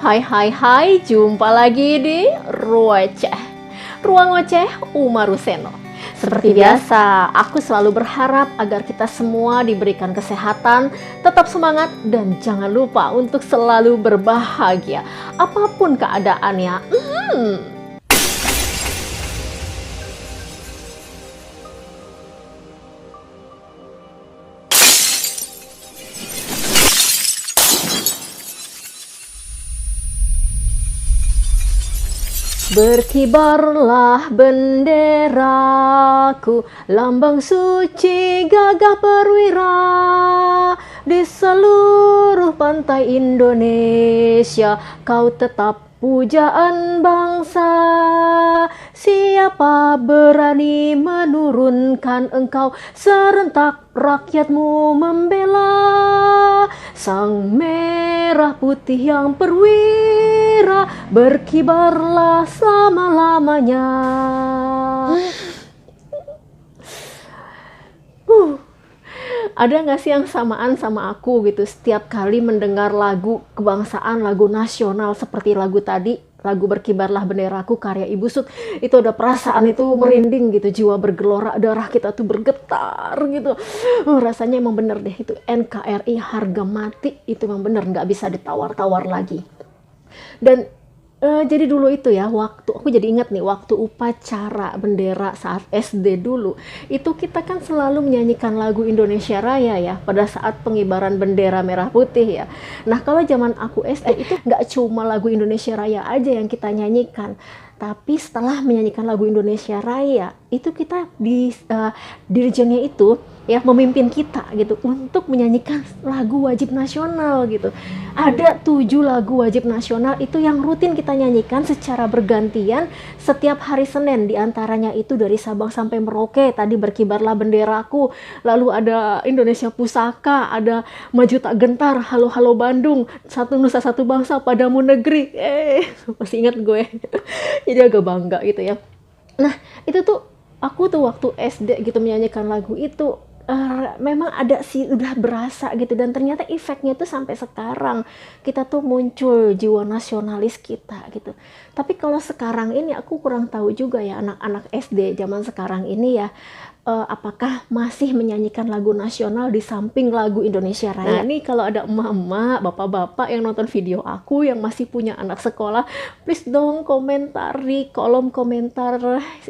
Hai, jumpa lagi di Ruoceh, Ruang Oceh Umaruseno. Seperti biasa, aku selalu berharap agar kita semua diberikan kesehatan, tetap semangat, dan jangan lupa untuk selalu berbahagia, apapun keadaannya. Berkibarlah benderaku, lambang suci gagah perwira, di seluruh pantai Indonesia kau tetap pujaan bangsa. Siapa berani menurunkan engkau, serentak rakyatmu membela. Sang merah putih yang perwira, berkibarlah selama-lamanya. Ada gak sih yang samaan sama aku gitu setiap kali mendengar lagu kebangsaan, lagu nasional seperti lagu tadi, lagu Berkibarlah Benderaku karya Ibu Sut, itu ada perasaan itu merinding gitu, jiwa bergelora, darah kita tuh bergetar gitu. Rasanya emang bener deh, itu NKRI harga mati, itu emang bener gak bisa ditawar-tawar lagi. Dan jadi dulu itu ya, waktu aku jadi ingat nih, waktu upacara bendera saat SD dulu, itu kita kan selalu menyanyikan lagu Indonesia Raya ya, pada saat pengibaran bendera merah putih ya. Nah kalau zaman aku SD itu nggak cuma lagu Indonesia Raya aja yang kita nyanyikan, tapi setelah menyanyikan lagu Indonesia Raya, itu kita dirijennya itu ya memimpin kita gitu untuk menyanyikan lagu wajib nasional gitu. Ada 7 lagu wajib nasional itu yang rutin kita nyanyikan secara bergantian setiap hari Senin, diantaranya itu dari Sabang sampai Merauke, tadi Berkibarlah Benderaku, lalu ada Indonesia Pusaka, ada Maju Tak Gentar, Halo Halo Bandung, Satu Nusa Satu Bangsa, Padamu Negeri, masih ingat gue. Jadi agak bangga gitu ya. Nah itu tuh aku tuh waktu SD gitu menyanyikan lagu itu, memang ada sih, udah berasa gitu, dan ternyata efeknya tuh sampai sekarang kita tuh muncul jiwa nasionalis kita gitu. Tapi kalau sekarang ini aku kurang tahu juga ya, anak-anak SD zaman sekarang ini ya, apakah masih menyanyikan lagu nasional di samping lagu Indonesia Raya. Nah ini kalau ada emak-emak, bapak-bapak yang nonton video aku yang masih punya anak sekolah, please dong komentar di kolom komentar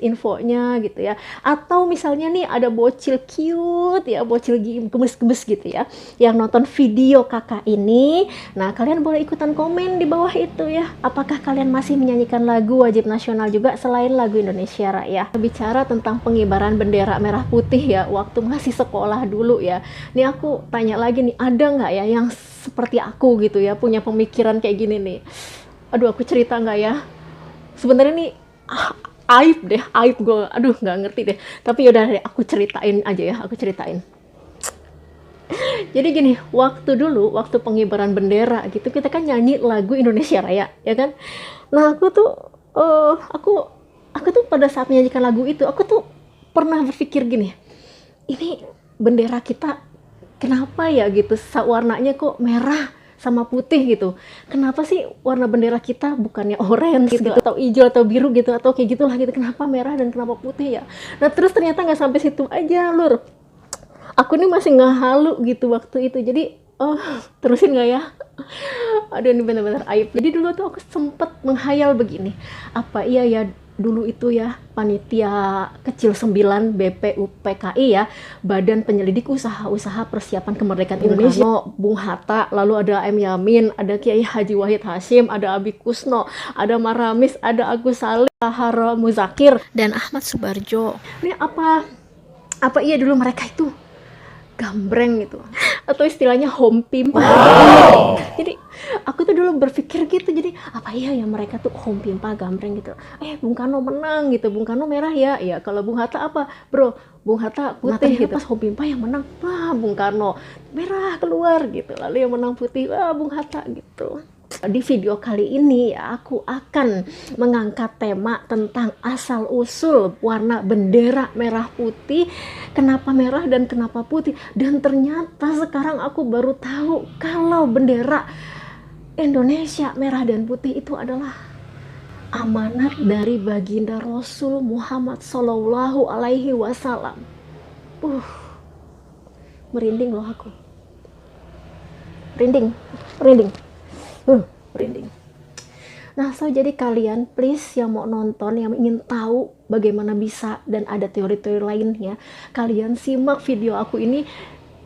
infonya gitu ya. Atau misalnya nih ada bocil cute ya, bocil gemes-gemes gitu ya, yang nonton video kakak ini, nah kalian boleh ikutan komen di bawah itu ya, apakah kalian masih menyanyikan lagu wajib nasional juga selain lagu Indonesia Raya. Bicara tentang pengibaran bendera merah putih ya, waktu masih sekolah dulu ya, ini aku tanya lagi nih, ada nggak ya yang seperti aku gitu ya, punya pemikiran kayak gini nih? Aduh, aku cerita nggak ya? Sebenarnya nih aib gue, aduh nggak ngerti deh, tapi yaudah deh, aku ceritain aja ya, aku ceritain. Jadi gini, waktu pengibaran bendera gitu, kita kan nyanyi lagu Indonesia Raya ya kan. Nah aku tuh pada saat menyanyikan lagu itu, aku tuh pernah berpikir gini, ini bendera kita kenapa ya gitu, warnanya kok merah sama putih gitu, kenapa sih warna bendera kita bukannya orange gitu atau hijau atau biru gitu, atau kayak gitulah gitu, kenapa merah dan kenapa putih ya. Nah terus ternyata nggak sampai situ aja lur, aku nih masih nggak halu gitu waktu itu. Jadi terusin nggak ya? Aduh ini bener-bener aib. Jadi dulu tuh aku sempet menghayal begini, apa iya ya dulu itu ya panitia kecil 9 BPUPKI ya, Badan Penyelidik Usaha-Usaha Persiapan Kemerdekaan Indonesia, Bung Hatta, lalu ada M. Yamin, ada Kiai Haji Wahid Hashim, ada Abi Kusno, ada Maramis, ada Agus Salim, Hara Muzakir, dan Ahmad Subarjo. Ini apa iya dulu mereka itu gambreng gitu, atau istilahnya home pimpa. Jadi aku tuh dulu berpikir gitu, jadi apa iya ya mereka tuh home pimpa gambreng gitu. Bung Karno menang gitu, Bung Karno merah ya, kalau Bung Hatta apa bro, Bung Hatta putih gitu. Pas home pimpa yang menang, wah Bung Karno merah keluar gitu, lalu yang menang putih, wah Bung Hatta gitu. Di video kali ini aku akan mengangkat tema tentang asal-usul warna bendera merah putih, kenapa merah dan kenapa putih. Dan ternyata sekarang aku baru tahu kalau bendera Indonesia merah dan putih itu adalah amanat dari baginda Rasul Muhammad Sallallahu Alaihi Wasallam. Uh, merinding loh aku. Merinding, merinding, merinding. Nah, jadi kalian please yang mau nonton, yang ingin tahu bagaimana bisa dan ada teori-teori lainnya, kalian simak video aku ini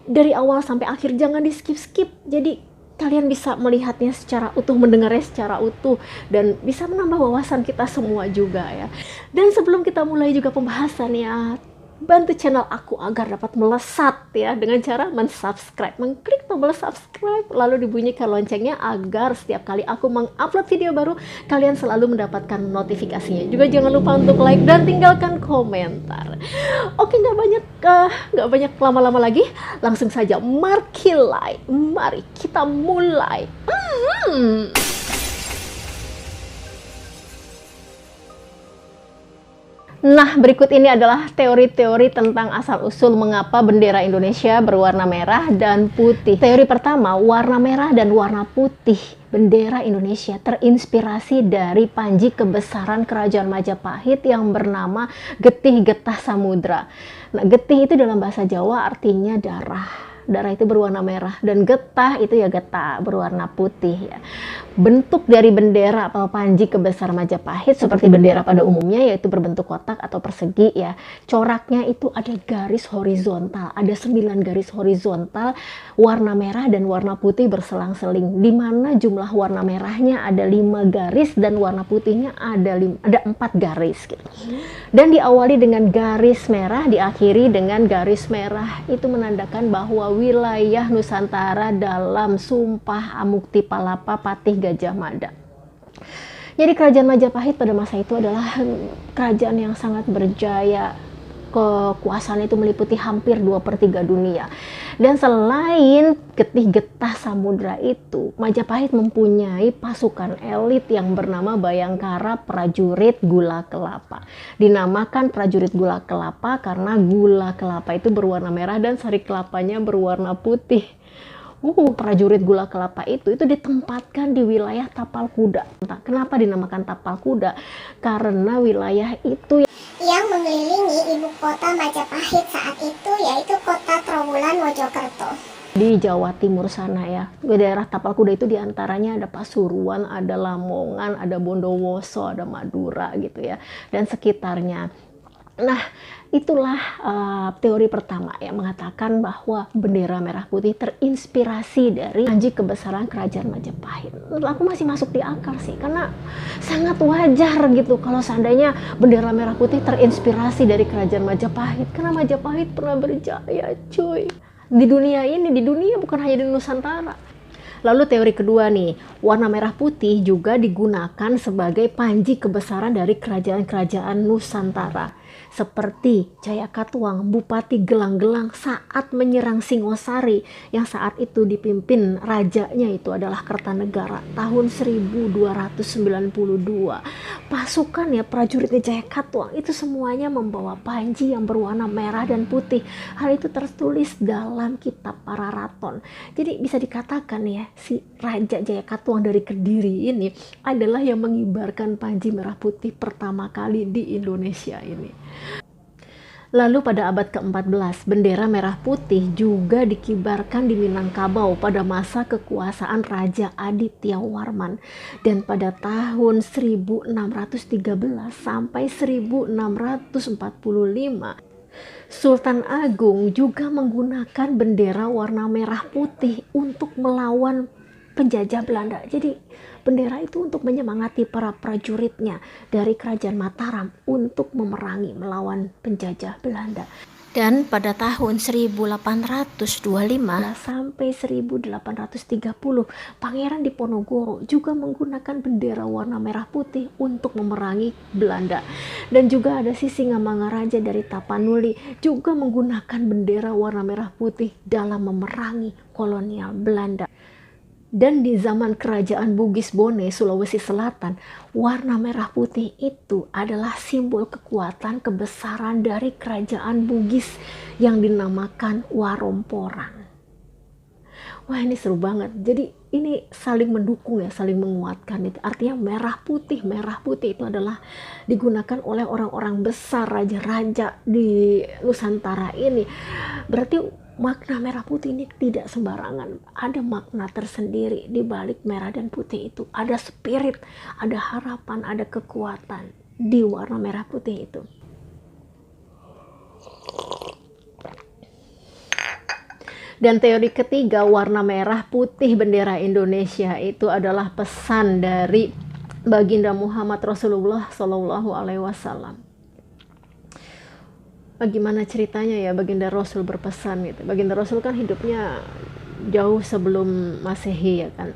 dari awal sampai akhir, jangan di skip-skip. Jadi kalian bisa melihatnya secara utuh, mendengarnya secara utuh, dan bisa menambah wawasan kita semua juga ya. Dan sebelum kita mulai juga pembahasannya, bantu channel aku agar dapat melesat ya dengan cara mensubscribe, mengklik tombol subscribe, lalu dibunyikan loncengnya agar setiap kali aku mengupload video baru kalian selalu mendapatkan notifikasinya. Juga jangan lupa untuk like dan tinggalkan komentar. Oke, nggak banyak lama-lama lagi, langsung saja markilai, mari kita mulai. Nah, berikut ini adalah teori-teori tentang asal-usul mengapa bendera Indonesia berwarna merah dan putih. Teori pertama, warna merah dan warna putih bendera Indonesia terinspirasi dari panji kebesaran Kerajaan Majapahit yang bernama Getih Getah Samudra. Nah, getih itu dalam bahasa Jawa artinya darah. Darah itu berwarna merah, dan getah itu ya getah berwarna putih ya. Bentuk dari bendera atau panji kebesaran Majapahit seperti bendera pada umumnya, yaitu berbentuk kotak atau persegi ya. Coraknya itu ada garis horizontal, ada 9 garis horizontal warna merah dan warna putih berselang-seling, di mana jumlah warna merahnya ada 5 garis dan warna putihnya ada 4 garis gitu. Dan diawali dengan garis merah, diakhiri dengan garis merah. Itu menandakan bahwa wilayah Nusantara dalam Sumpah Amukti Palapa Patih Gajah Mada. Jadi kerajaan Majapahit pada masa itu adalah kerajaan yang sangat berjaya. Kekuasaan itu meliputi hampir 2/3 dunia. Dan selain Getih Getah Samudra itu, Majapahit mempunyai pasukan elit yang bernama Bayangkara Prajurit Gula Kelapa. Dinamakan Prajurit Gula Kelapa karena gula kelapa itu berwarna merah dan sari kelapanya berwarna putih. Prajurit Gula Kelapa itu ditempatkan di wilayah Tapal Kuda. Kenapa dinamakan Tapal Kuda? Karena wilayah itu yang mengelilingi ibu kota Majapahit saat itu, yaitu kota Trowulan Mojokerto di Jawa Timur sana ya. Di daerah Tapal Kuda itu diantaranya ada Pasuruan, ada Lamongan, ada Bondowoso, ada Madura gitu ya, dan sekitarnya. Nah, itulah teori pertama yang mengatakan bahwa bendera merah putih terinspirasi dari panji kebesaran Kerajaan Majapahit. Menurut aku masih masuk di akal sih, karena sangat wajar gitu kalau seandainya bendera merah putih terinspirasi dari Kerajaan Majapahit, karena Majapahit pernah berjaya cuy di dunia ini, di dunia bukan hanya di Nusantara. Lalu teori kedua nih, warna merah putih juga digunakan sebagai panji kebesaran dari kerajaan-kerajaan Nusantara. Seperti Jayakatwang, Bupati Gelang-Gelang saat menyerang Singosari yang saat itu dipimpin rajanya itu adalah Kertanegara tahun 1292. Pasukan ya prajuritnya Jayakatwang itu semuanya membawa panji yang berwarna merah dan putih. Hal itu tertulis dalam kitab Pararaton. Jadi bisa dikatakan ya, si Raja Jayakatwang dari Kediri ini adalah yang mengibarkan panji merah putih pertama kali di Indonesia ini. Lalu pada abad ke-14, bendera merah putih juga dikibarkan di Minangkabau pada masa kekuasaan Raja Aditya Warman. Dan pada tahun 1613 sampai 1645, Sultan Agung juga menggunakan bendera warna merah putih untuk melawan penjajah Belanda. Jadi bendera itu untuk menyemangati para prajuritnya dari Kerajaan Mataram untuk memerangi melawan penjajah Belanda. Dan pada tahun 1825 sampai 1830, Pangeran Diponegoro juga menggunakan bendera warna merah putih untuk memerangi Belanda. Dan juga ada Sisingamangaraja dari Tapanuli juga menggunakan bendera warna merah putih dalam memerangi kolonial Belanda. Dan di zaman Kerajaan Bugis Bone, Sulawesi Selatan, warna merah putih itu adalah simbol kekuatan kebesaran dari Kerajaan Bugis yang dinamakan Waromporang. Wah, ini seru banget. Jadi ini saling mendukung ya, saling menguatkan. Itu artinya merah putih itu adalah digunakan oleh orang-orang besar, raja-raja di Nusantara ini. Berarti makna merah putih ini tidak sembarangan, ada makna tersendiri di balik merah dan putih itu. Ada spirit, ada harapan, ada kekuatan di warna merah putih itu. Dan teori ketiga, warna merah putih bendera Indonesia itu adalah pesan dari Baginda Muhammad Rasulullah Shallallahu Alaihi Wasallam. Bagaimana ceritanya ya Baginda Rasul berpesan gitu? Baginda Rasul kan hidupnya jauh sebelum Masehi ya kan.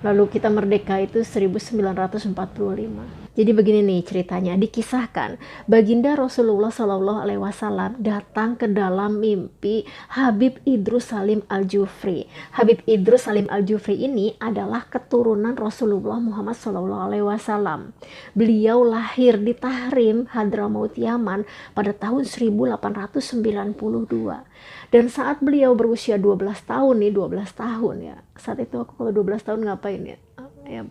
Lalu kita merdeka itu 1945. Jadi begini nih ceritanya, dikisahkan Baginda Rasulullah Shallallahu Alaihi Wasallam datang ke dalam mimpi Habib Idrus Salim Al-Jufri. Habib Idrus Salim Al-Jufri ini adalah keturunan Rasulullah Muhammad Shallallahu Alaihi Wasallam. Beliau lahir di Tahrim, Hadramaut, Yaman pada tahun 1892. Dan saat beliau berusia 12 tahun nih, 12 tahun ya. Saat itu aku kalau 12 tahun ngapain ya? Ya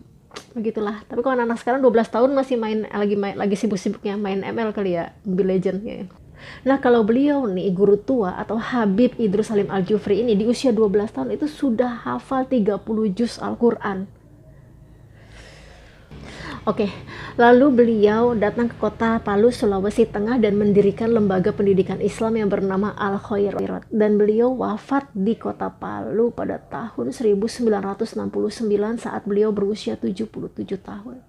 begitulah. Tapi kalau anak sekarang 12 tahun masih lagi sibuk-sibuknya main ML kali ya, Mobile Legends ya. Nah, kalau beliau nih guru tua atau Habib Idrus Salim Al-Jufri ini di usia 12 tahun itu sudah hafal 30 juz Al-Qur'an. Oke, lalu beliau datang ke kota Palu, Sulawesi Tengah dan mendirikan lembaga pendidikan Islam yang bernama Al-Khairat. Dan beliau wafat di kota Palu pada tahun 1969 saat beliau berusia 77 tahun.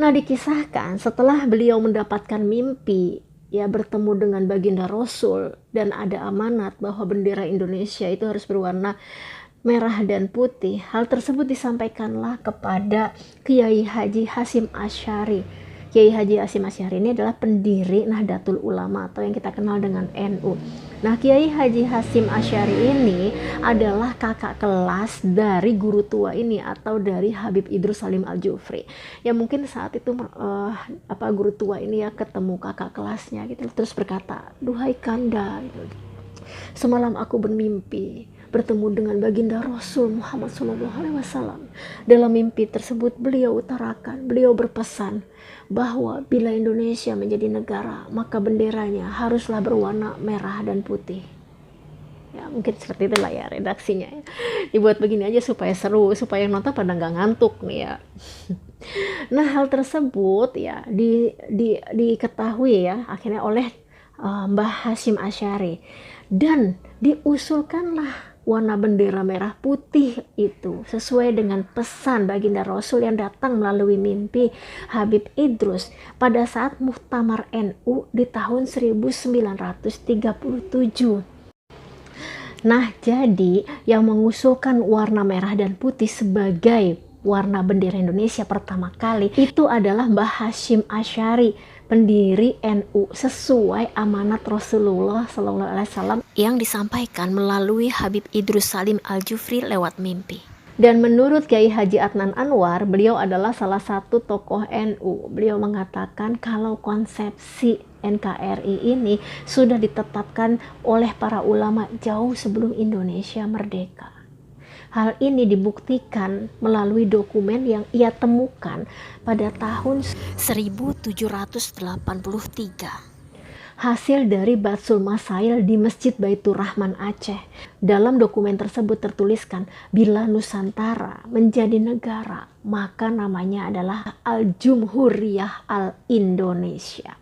Nah, dikisahkan setelah beliau mendapatkan mimpi, ya bertemu dengan Baginda Rasul dan ada amanat bahwa bendera Indonesia itu harus berwarna merah dan putih. Hal tersebut disampaikanlah kepada Kiai Haji Hasyim Asy'ari. Kiai Haji Hasyim Asy'ari ini adalah pendiri Nahdlatul Ulama atau yang kita kenal dengan NU. Nah, Kiai Haji Hasyim Asy'ari ini adalah kakak kelas dari guru tua ini atau dari Habib Idrus Salim Al-Jufri. Ya mungkin saat itu guru tua ini ya ketemu kakak kelasnya gitu, terus berkata, "Duhai Kanda, gitu. Semalam aku bermimpi bertemu dengan Baginda Rasul Muhammad SAW. Dalam mimpi tersebut beliau berpesan bahwa bila Indonesia menjadi negara, maka benderanya haruslah berwarna merah dan putih." Ya mungkin seperti itulah ya redaksinya ya. Dibuat begini aja supaya seru, supaya yang nonton pada nggak ngantuk nih ya. Nah, hal tersebut ya diketahui ya akhirnya oleh Mbah Hasyim Asy'ari dan diusulkanlah warna bendera merah putih itu sesuai dengan pesan Baginda Rasul yang datang melalui mimpi Habib Idrus pada saat Muktamar NU di tahun 1937. Nah, jadi yang mengusulkan warna merah dan putih sebagai warna bendera Indonesia pertama kali itu adalah Mbah Hasyim Asy'ari, pendiri NU sesuai amanat Rasulullah SAW yang disampaikan melalui Habib Idrus Salim Al-Jufri lewat mimpi. Dan menurut Kiai Haji Adnan Anwar, beliau adalah salah satu tokoh NU. Beliau mengatakan kalau konsepsi NKRI ini sudah ditetapkan oleh para ulama jauh sebelum Indonesia merdeka. Hal ini dibuktikan melalui dokumen yang ia temukan pada tahun 1783. Hasil dari Batsul Masail di Masjid Baitur Rahman Aceh. Dalam dokumen tersebut tertuliskan, bila Nusantara menjadi negara, maka namanya adalah Al-Jumhuriyah Al-Indonesia.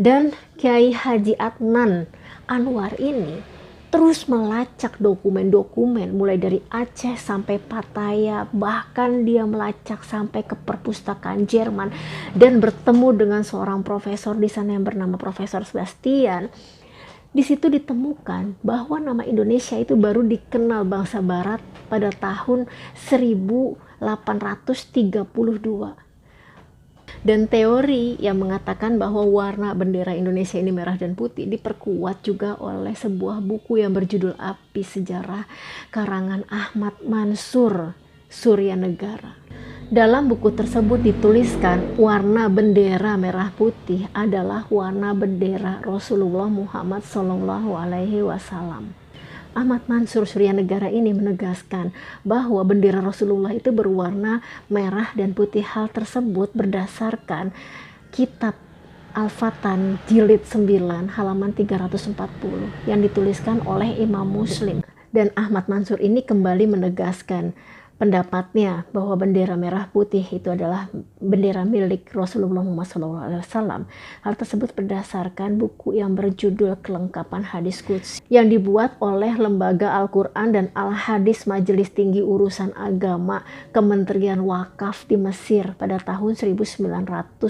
Dan Kiai Haji Adnan Anwar ini terus melacak dokumen-dokumen mulai dari Aceh sampai Pattaya, bahkan dia melacak sampai ke perpustakaan Jerman dan bertemu dengan seorang profesor di sana yang bernama Profesor Sebastian. Di situ ditemukan bahwa nama Indonesia itu baru dikenal bangsa barat pada tahun 1832. Dan teori yang mengatakan bahwa warna bendera Indonesia ini merah dan putih diperkuat juga oleh sebuah buku yang berjudul Api Sejarah karangan Ahmad Mansur Suryanegara. Dalam buku tersebut dituliskan warna bendera merah putih adalah warna bendera Rasulullah Muhammad SAW. Ahmad Mansur Surya Negara ini menegaskan bahwa bendera Rasulullah itu berwarna merah dan putih. Hal tersebut berdasarkan kitab Al-Fatan jilid 9 halaman 340 yang dituliskan oleh Imam Muslim. Dan Ahmad Mansur ini kembali menegaskan pendapatnya bahwa bendera merah putih itu adalah bendera milik Rasulullah Muhammad SAW. Hal tersebut berdasarkan buku yang berjudul Kelengkapan Hadis Qudsi yang dibuat oleh Lembaga Al-Quran dan Al-Hadis Majelis Tinggi Urusan Agama Kementerian Wakaf di Mesir pada tahun 1982.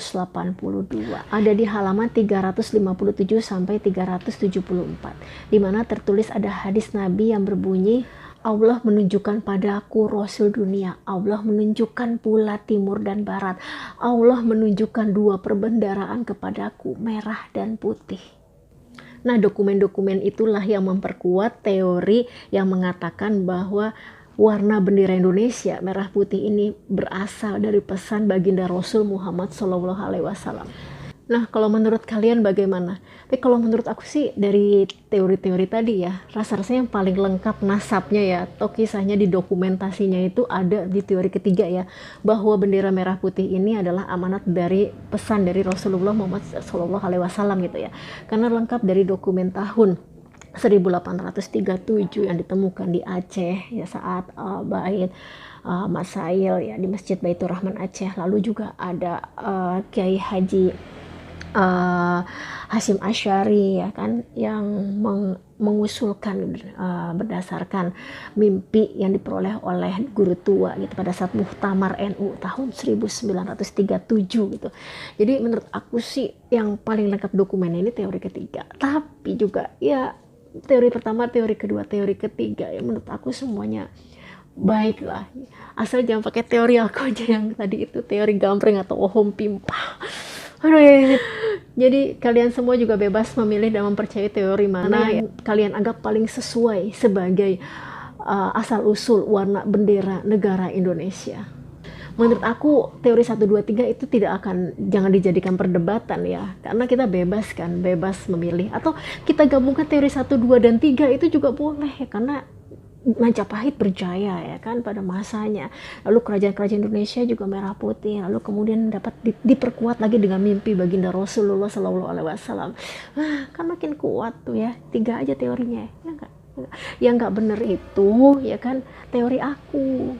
Ada di halaman 357 sampai 374, di mana tertulis ada hadis Nabi yang berbunyi, Allah menunjukkan padaku Rasul dunia, Allah menunjukkan pula timur dan barat, Allah menunjukkan dua perbendaraan kepadaku, merah dan putih. Nah, dokumen-dokumen itulah yang memperkuat teori yang mengatakan bahwa warna bendera Indonesia merah putih ini berasal dari pesan baginda Rasul Muhammad SAW. Nah, kalau menurut kalian bagaimana? Tapi kalau menurut aku sih dari teori-teori tadi ya, rasa-rasanya yang paling lengkap nasabnya ya, atau kisahnya di dokumentasinya itu ada di teori ketiga ya, bahwa bendera merah putih ini adalah amanat dari pesan dari Rasulullah Muhammad SAW gitu ya. Karena lengkap dari dokumen tahun 1837 yang ditemukan di Aceh ya saat bait Masail ya di Masjid Baitur Rahman Aceh. Lalu juga ada Kiai Haji Hasyim Asy'ari ya kan yang mengusulkan berdasarkan mimpi yang diperoleh oleh guru tua gitu pada saat Muktamar NU tahun 1937 gitu. Jadi menurut aku sih yang paling lengkap dokumen ini teori ketiga. Tapi juga ya teori pertama, teori kedua, teori ketiga ya menurut aku semuanya baiklah. Asal jangan pakai teori aku aja yang tadi itu teori gambreng atau ohom pimpah. Aduh ya. Jadi kalian semua juga bebas memilih dan mempercayai teori mana yang kalian anggap paling sesuai sebagai asal-usul warna bendera negara Indonesia. Menurut aku teori 1, 2, 3 itu jangan dijadikan perdebatan ya. Karena kita bebas kan, bebas memilih. Atau kita gabungkan teori 1, 2, dan 3 itu juga boleh ya. Karena Majapahit berjaya ya kan pada masanya. Lalu kerajaan-kerajaan Indonesia juga merah putih. Lalu kemudian dapat diperkuat lagi dengan mimpi baginda Rasulullah SAW. Kan makin kuat tuh ya. 3 aja teorinya ya enggak. Yang nggak bener itu ya kan teori aku.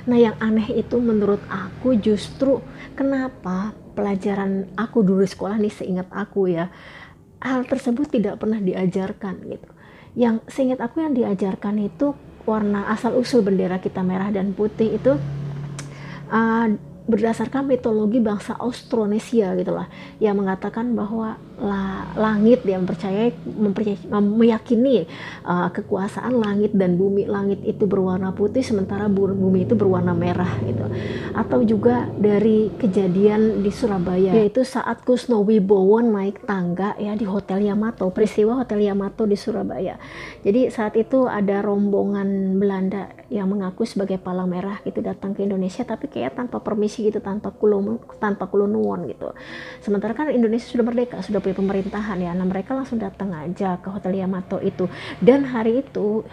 Nah yang aneh itu menurut aku justru kenapa pelajaran aku dulu di sekolah nih seingat aku ya, hal tersebut tidak pernah diajarkan gitu. Yang seingat aku yang diajarkan itu warna asal usul bendera kita merah dan putih itu berdasarkan mitologi bangsa Austronesia gitulah, yang mengatakan bahwa langit yang meyakini kekuasaan langit dan bumi. Langit itu berwarna putih sementara bumi itu berwarna merah gitu. Atau juga dari kejadian di Surabaya, yaitu saat Kusnowibowo naik tangga ya di Hotel Yamato, peristiwa Hotel Yamato di Surabaya. Jadi saat itu ada rombongan Belanda yang mengaku sebagai palang merah gitu datang ke Indonesia, tapi kayak tanpa permisi gitu, tanpa kulonuwon gitu. Sementara kan Indonesia sudah merdeka, sudah punya pemerintahan ya. Nah mereka langsung datang aja ke Hotel Yamato itu. Dan hari itu,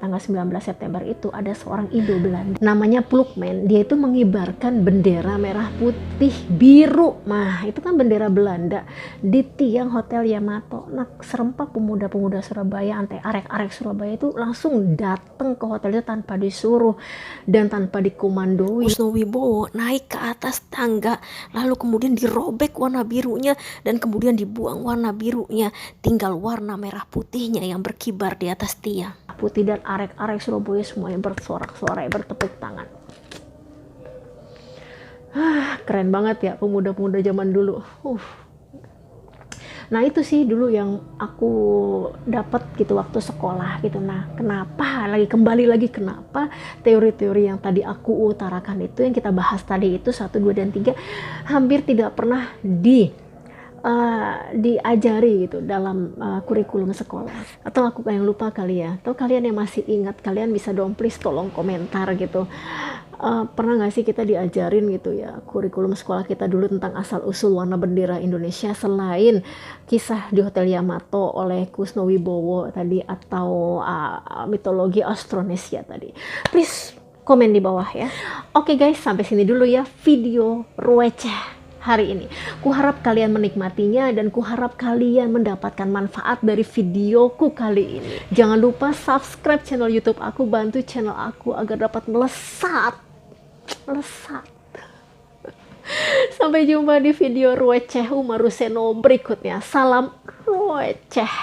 tanggal 19 September itu ada seorang Indo Belanda namanya Plukman. Dia itu mengibarkan bendera merah putih biru. Nah itu kan bendera Belanda di tiang Hotel Yamato. Nah serempak pemuda-pemuda Surabaya, arek-arek Surabaya itu langsung datang ke hotel itu tanpa disuruh dan tanpa dikomandoi. Kusnowibowo naik ke atas tangga, lalu kemudian dirobek warna birunya dan kemudian dibuang warna birunya, tinggal warna merah putihnya yang berkibar di atas tiang putih. Dan arek-arek Surabaya semuanya bersorak-sorai, bertepuk tangan. Keren banget ya pemuda-pemuda zaman dulu. Nah itu sih dulu yang aku dapat gitu waktu sekolah gitu. Nah kenapa kembali lagi kenapa teori-teori yang tadi aku utarakan itu, yang kita bahas tadi itu 1, 2, dan 3 hampir tidak pernah diajari gitu dalam kurikulum sekolah. Atau aku yang lupa kali ya, atau kalian yang masih ingat, kalian bisa dong please tolong komentar gitu. Pernah nggak sih kita diajarin gitu ya kurikulum sekolah kita dulu tentang asal usul warna bendera Indonesia, selain kisah di Hotel Yamato oleh Kusno Wibowo tadi, atau mitologi Austronesia tadi. Please komen di bawah ya. Oke guys, sampai sini dulu ya video receh hari ini. Kuharap kalian menikmatinya dan kuharap kalian mendapatkan manfaat dari videoku kali ini. Jangan lupa subscribe channel YouTube aku, bantu channel aku agar dapat melesat. Sampai jumpa di video receh Umaru Seno berikutnya. Salam receh.